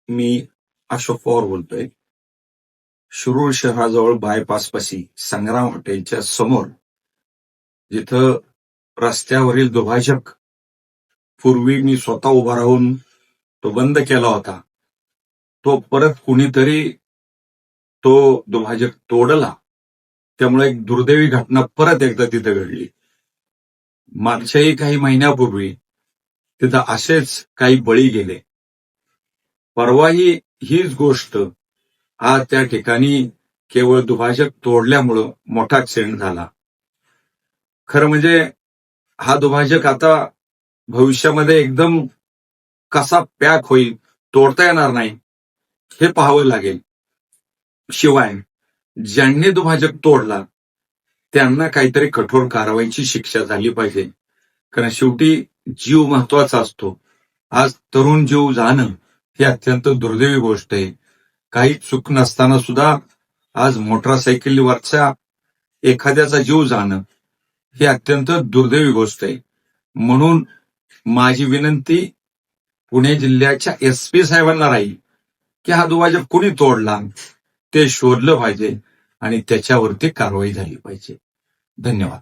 मी अशोक पवार बोलतोय. शिरूर शहराजवळ बायपासपाशी संग्राम हॉटेलच्या समोर जिथं रस्त्यावरील दुभाजक पूर्वी मी स्वतः उभा राहून तो बंद केला होता, तो परत कुणीतरी तो दुभाजक तोडला. त्यामुळे एक दुर्दैवी घटना परत एकदा तिथं घडली. मागच्याही काही महिन्यापूर्वी तिथं असेच काही बळी गेले. परवाही हीच गोष्ट आज त्या ठिकाणी केवळ दुभाजक तोडल्यामुळं मोठा ऍक्सिडेंट झाला. खरं म्हणजे हा दुभाजक आता भविष्यामध्ये एकदम कसा पॅक होईल, तोडता येणार नाही हे पाहावं लागेल. शिवाय ज्यांनी दुभाजक तोडला त्यांना काहीतरी कठोर कारवाईची शिक्षा झाली पाहिजे. कारण शेवटी जीव महत्वाचा असतो. आज तरुण जीव जाणं ही अत्यंत दुर्दैवी गोष्ट आहे. काही चूक नसताना सुद्धा आज मोटरसायकलीवरच्या एखाद्याचा जीव जाणं ही अत्यंत दुर्दैवी गोष्ट आहे. म्हणून माझी विनंती पुणे जिल्ह्याच्या एसपी साहेबांना राहील की हा दुभाजक कुणी तोडला ते शोधलं पाहिजे आणि त्याच्यावरती कारवाई झाली पाहिजे. धन्यवाद.